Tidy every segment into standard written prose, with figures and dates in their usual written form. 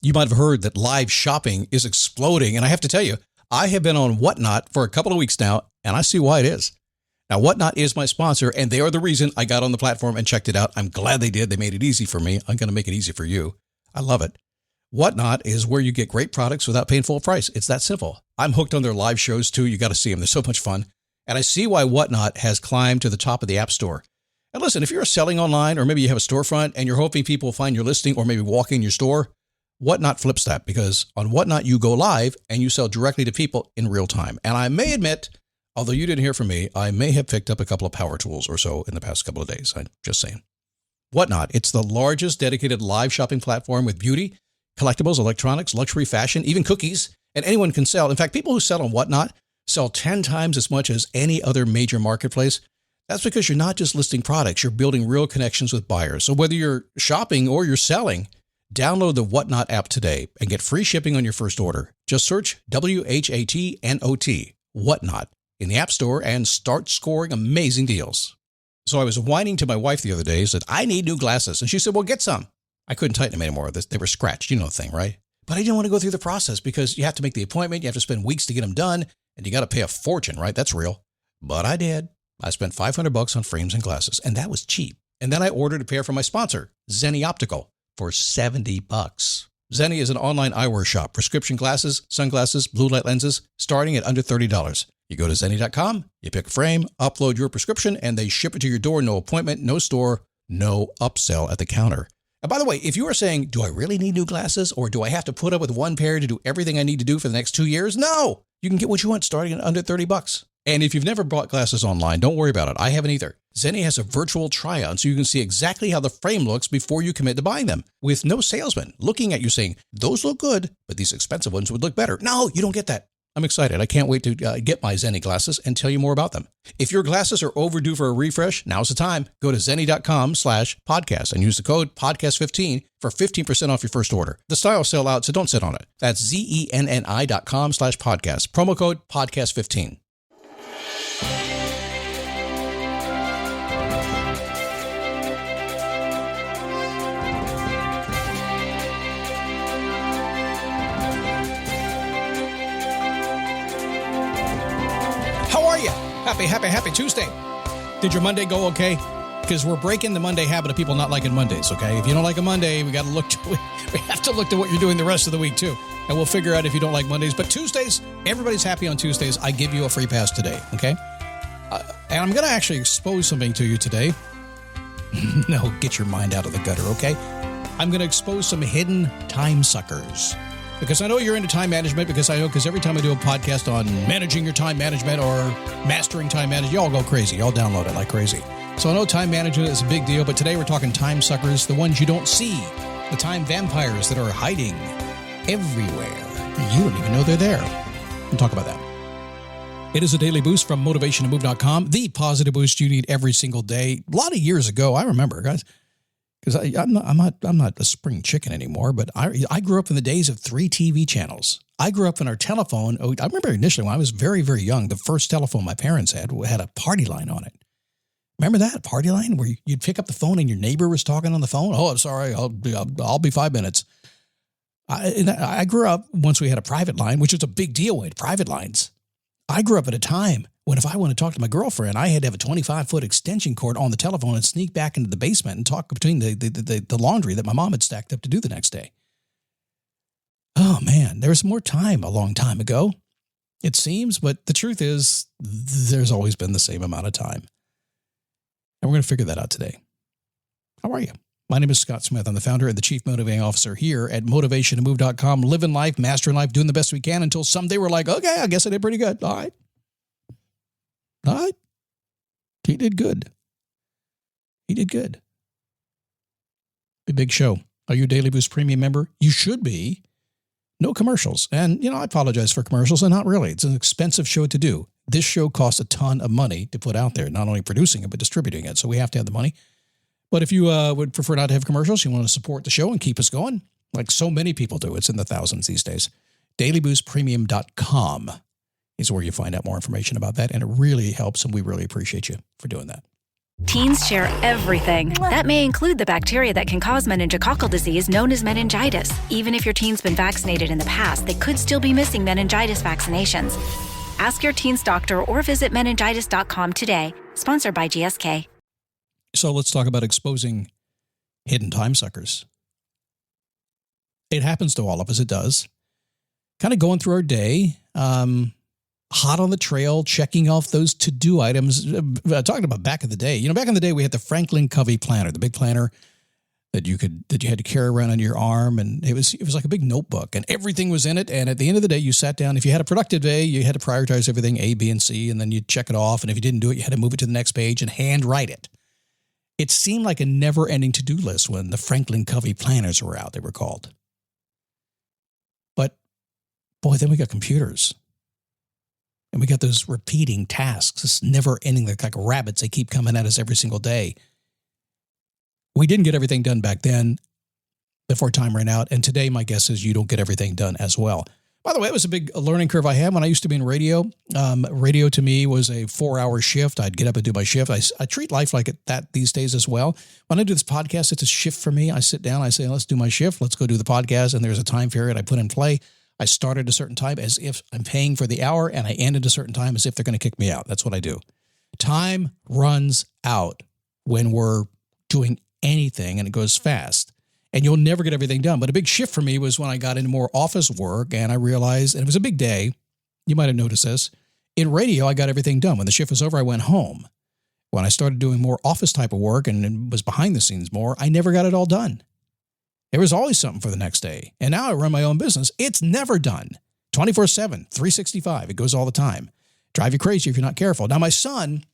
You might have heard that live shopping is exploding. And I have to tell you, I have been on Whatnot for a couple of weeks now, and I see why it is. Now, Whatnot is my sponsor, and they are the reason I got on the platform and checked it out. I'm glad they did. They made it easy for me. I'm going to make it easy for you. I love it. Whatnot is where you get great products without paying full price. It's that simple. I'm hooked on their live shows, too. You got to see them. They're so much fun. And I see why Whatnot has climbed to the top of the App Store. And listen, if you're selling online, or maybe you have a storefront and you're hoping people will find your listing or maybe walk in your store, Whatnot flips that, because on Whatnot, you go live and you sell directly to people in real time. And I may admit, although you didn't hear from me, I may have picked up a couple of power tools or so in the past couple of days. I'm just saying. Whatnot, it's the largest dedicated live shopping platform with beauty, collectibles, electronics, luxury, fashion, even cookies, and anyone can sell. In fact, people who sell on Whatnot sell 10 times as much as any other major marketplace. That's because you're not just listing products, you're building real connections with buyers. So whether you're shopping or you're selling, download the Whatnot app today and get free shipping on your first order. Just search WHATNOT, Whatnot, in the App Store and start scoring amazing deals. So I was whining to my wife the other day, said, I need new glasses. And she said, well, get some. I couldn't tighten them anymore. They were scratched. You know the thing, right? But I didn't want to go through the process because you have to make the appointment. You have to spend weeks to get them done. And you got to pay a fortune, right? That's real. But I did. I spent $500 on frames and glasses, and that was cheap. And then I ordered a pair from my sponsor, Zenni Optical, for $70. Zenni is an online eyewear shop, prescription glasses, sunglasses, blue light lenses, starting at under $30. You go to Zenni.com, you pick a frame, upload your prescription, and they ship it to your door. No appointment, no store, no upsell at the counter. And by the way, if you are saying, do I really need new glasses, or do I have to put up with one pair to do everything I need to do for the next 2 years? No, you can get what you want starting at under $30. And if you've never bought glasses online, don't worry about it. I haven't either. Zenni has a virtual try-on so you can see exactly how the frame looks before you commit to buying them, with no salesman looking at you saying, those look good, but these expensive ones would look better. No, you don't get that. I'm excited. I can't wait to get my Zenni glasses and tell you more about them. If your glasses are overdue for a refresh, now's the time. Go to Zenni.com/podcast and use the code podcast15 for 15% off your first order. The styles sell out, so don't sit on it. That's Zenni.com/podcast. Promo code podcast15. Happy Tuesday. Did your Monday go okay? Because we're breaking the Monday habit of people not liking Mondays, okay? If you don't like a Monday, we have to look to what you're doing the rest of the week, too. And we'll figure out if you don't like Mondays. But Tuesdays, everybody's happy on Tuesdays. I give you a free pass today, okay? And I'm going to actually expose something to you today. No, get your mind out of the gutter, okay? I'm going to expose some hidden time suckers. Because I know you're into time management, because every time I do a podcast on managing your time management or mastering time management, y'all go crazy. Y'all download it like crazy. So I know time management is a big deal, but today we're talking time suckers, the ones you don't see, the time vampires that are hiding everywhere. You don't even know they're there. We'll talk about that. It is a daily boost from motivationtomove.com, the positive boost you need every single day. A lot of years ago, I remember, guys, because I'm not a spring chicken anymore, but I grew up in the days of 3 TV channels. I grew up in our telephone. I remember initially when I was very, very young, the first telephone my parents had a party line on it. Remember that party line where you'd pick up the phone and your neighbor was talking on the phone? Oh, I'm sorry, I'll be 5 minutes. I grew up once we had a private line, which was a big deal. We had private lines. I grew up at a time when if I want to talk to my girlfriend, I had to have a 25-foot extension cord on the telephone and sneak back into the basement and talk between the laundry that my mom had stacked up to do the next day. Oh, man, there was more time a long time ago, it seems. But the truth is, there's always been the same amount of time. And we're going to figure that out today. How are you? My name is Scott Smith. I'm the founder and the chief motivating officer here at motivationtomove.com, living life, mastering life, doing the best we can until someday we're like, okay, I guess I did pretty good. All right. He did good. He did good. A big show. Are you a Daily Boost Premium member? You should be. No commercials. And, I apologize for commercials, and not really. It's an expensive show to do. This show costs a ton of money to put out there, not only producing it, but distributing it. So we have to have the money. But if you would prefer not to have commercials, you want to support the show and keep us going, like so many people do. It's in the thousands these days. DailyBoostPremium.com is where you find out more information about that, and it really helps, and we really appreciate you for doing that. Teens share everything. That may include the bacteria that can cause meningococcal disease known as meningitis. Even if your teen's been vaccinated in the past, they could still be missing meningitis vaccinations. Ask your teen's doctor or visit meningitis.com today. Sponsored by GSK. So let's talk about exposing hidden time suckers. It happens to all of us. It does. Kind of going through our day, hot on the trail, checking off those to-do items. Talking about back in the day. You know, back in the day, we had the Franklin Covey planner, the big planner that you had to carry around on your arm, and it was like a big notebook, and everything was in it. And at the end of the day, you sat down. If you had a productive day, you had to prioritize everything A, B, and C, and then you'd check it off. And if you didn't do it, you had to move it to the next page and handwrite it. It seemed like a never-ending to-do list when the Franklin Covey planners were out. They were called. But boy, then we got computers. And we got those repeating tasks, this never ending, like rabbits. They keep coming at us every single day. We didn't get everything done back then before time ran out. And today, my guess is you don't get everything done as well. By the way, it was a big learning curve I had when I used to be in radio. Radio to me was a 4-hour shift. I'd get up and do my shift. I treat life like that these days as well. When I do this podcast, it's a shift for me. I sit down, I say, let's do my shift. Let's go do the podcast. And there's a time period I put in play. I start at a certain time as if I'm paying for the hour, and I end at a certain time as if they're going to kick me out. That's what I do. Time runs out when we're doing anything, and it goes fast. And you'll never get everything done. But a big shift for me was when I got into more office work, and I realized, and it was a big day, you might have noticed this, in radio, I got everything done. When the shift was over, I went home. When I started doing more office type of work and was behind the scenes more, I never got it all done. There was always something for the next day. And now I run my own business. It's never done. 24/7, 365. It goes all the time. Drive you crazy if you're not careful. Now, my son,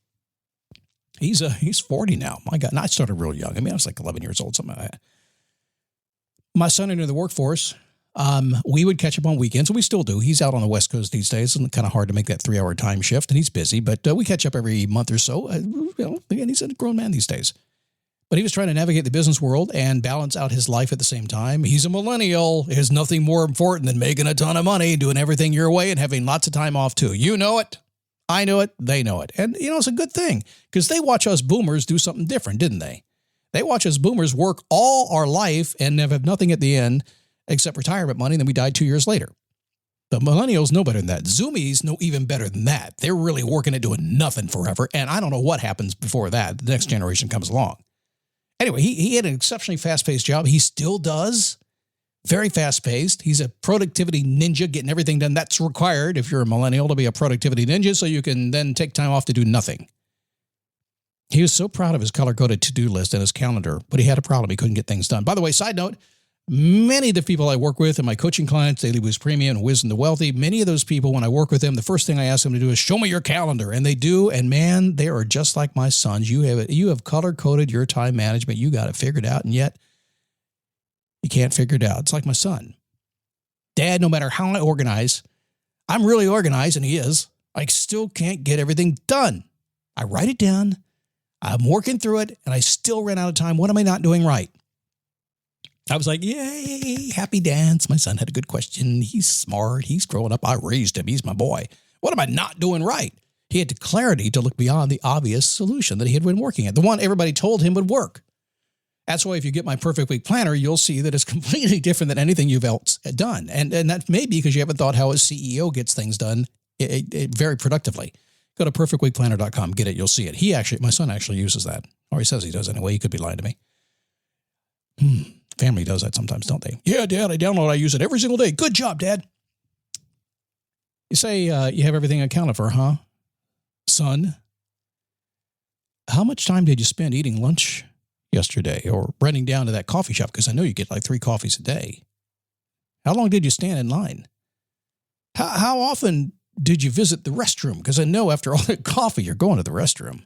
he's 40 now. My God, and I started real young. I mean, I was like 11 years old, something like that. My son entered the workforce. We would catch up on weekends, and we still do. He's out on the West Coast these days, and it's kind of hard to make that 3-hour time shift, and he's busy, but we catch up every month or so. Again, he's a grown man these days. But he was trying to navigate the business world and balance out his life at the same time. He's a millennial. There's nothing more important than making a ton of money, doing everything your way, and having lots of time off too. You know it. I know it. They know it. And, it's a good thing because they watch us boomers do something different, didn't they? They watch us boomers work all our life and have nothing at the end except retirement money, and then we died 2 years later. The millennials know better than that. Zoomies know even better than that. They're really working at doing nothing forever, and I don't know what happens before that. The next generation comes along. Anyway, he had an exceptionally fast-paced job. He still does. Very fast-paced. He's a productivity ninja, getting everything done. That's required if you're a millennial to be a productivity ninja, so you can then take time off to do nothing. He was so proud of his color-coded to-do list and his calendar, but he had a problem. He couldn't get things done. By the way, side note, many of the people I work with and my coaching clients, Daily Boost Premium and Wisdom to Wealthy, many of those people, when I work with them, the first thing I ask them to do is show me your calendar. And they do. And man, they are just like my sons. You have color-coded your time management. You got it figured out. And yet you can't figure it out. It's like my son. Dad, no matter how I organize, I'm really organized, and he is. I still can't get everything done. I write it down. I'm working through it, and I still ran out of time. What am I not doing right? I was like, yay, happy dance. My son had a good question. He's smart. He's growing up. I raised him. He's my boy. What am I not doing right? He had the clarity to look beyond the obvious solution that he had been working at, the one everybody told him would work. That's why if you get my Perfect Week Planner, you'll see that it's completely different than anything you've else done. And that may be because you haven't thought how a CEO gets things done very productively. Go to perfectweekplanner.com. Get it. You'll see it. My son actually uses that. Or he says he does anyway. He could be lying to me. Family does that sometimes, don't they? Yeah, Dad, I use it every single day. Good job, Dad. You say you have everything accounted for, huh? Son, how much time did you spend eating lunch yesterday or running down to that coffee shop? Because I know you get like 3 coffees a day. How long did you stand in line? How often did you visit the restroom? Because I know after all that coffee, you're going to the restroom.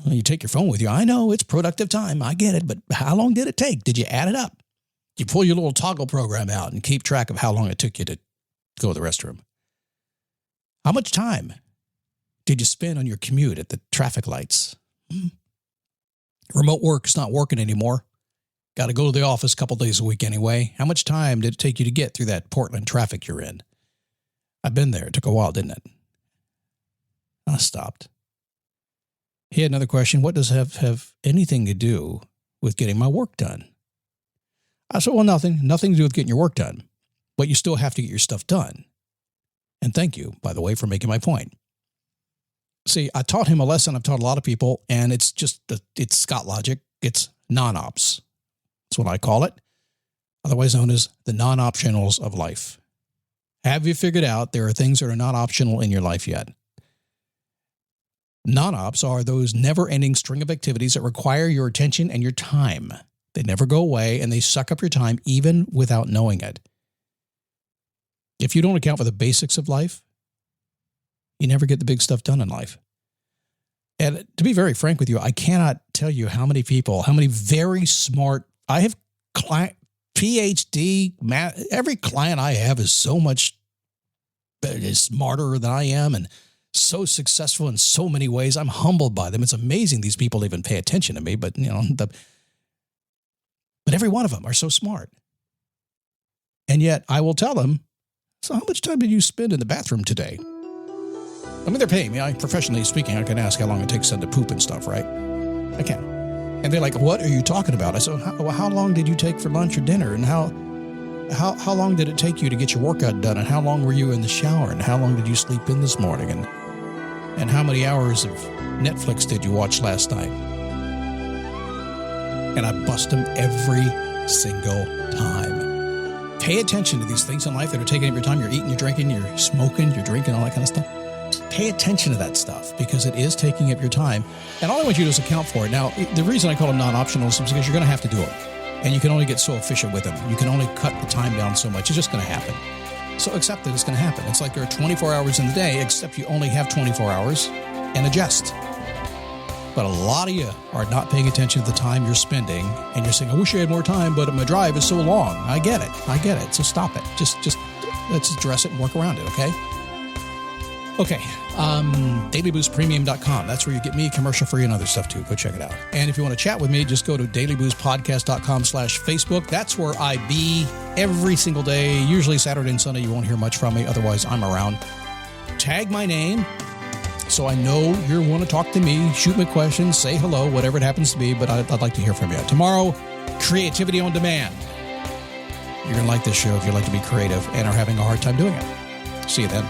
Well, you take your phone with you. I know it's productive time. I get it. But how long did it take? Did you add it up? You pull your little toggle program out and keep track of how long it took you to go to the restroom. How much time did you spend on your commute at the traffic lights? Remote work is not working anymore. Got to go to the office a couple days a week anyway. How much time did it take you to get through that Portland traffic you're in? I've been there. It took a while, didn't it? I stopped. He had another question. What does have anything to do with getting my work done? I said, well, nothing to do with getting your work done, but you still have to get your stuff done. And thank you, by the way, for making my point. See, I taught him a lesson I've taught a lot of people, and it's Scott logic. It's non-ops. That's what I call it, otherwise known as the non-optionals of life. Have you figured out there are things that are not optional in your life yet? Non-ops are those never-ending string of activities that require your attention and your time. They never go away, and they suck up your time even without knowing it. If you don't account for the basics of life, you never get the big stuff done in life. And to be very frank with you, I cannot tell you how many people, how many very smart, I have PhD, every client I have is so much is smarter than I am and so successful in so many ways. I'm humbled by them. It's amazing these people even pay attention to me, but but every one of them are so smart. And yet I will tell them, so how much time did you spend in the bathroom today? I mean, they're paying me. Professionally speaking, I can ask how long it takes them to poop and stuff, right? I can. And they're like, what are you talking about? I said, how long did you take for lunch or dinner? And how long did it take you to get your workout done? And how long were you in the shower? And how long did you sleep in this morning? And how many hours of Netflix did you watch last night? And I bust them every single time. Pay attention to these things in life that are taking up your time. You're eating, you're drinking, you're smoking, you're drinking, all that kind of stuff. Pay attention to that stuff because it is taking up your time. And all I want you to do is account for it. Now, the reason I call them non-optional is because you're going to have to do them. And you can only get so efficient with them. You can only cut the time down so much. It's just going to happen. So accept that it's going to happen. It's like there are 24 hours in the day, except you only have 24 hours and adjust. But a lot of you are not paying attention to the time you're spending. And you're saying, I wish I had more time, but my drive is so long. I get it. So stop it. Just let's address it and work around it, okay? Okay, dailyboostpremium.com. That's where you get me commercial-free and other stuff too. Go check it out. And if you want to chat with me, just go to dailyboostpodcast.com/Facebook. That's where I be every single day, usually Saturday and Sunday. You won't hear much from me. Otherwise, I'm around. Tag my name so I know you want to talk to me. Shoot me questions, say hello, whatever it happens to be, but I'd like to hear from you. Tomorrow, Creativity on Demand. You're going to like this show if you like to be creative and are having a hard time doing it. See you then.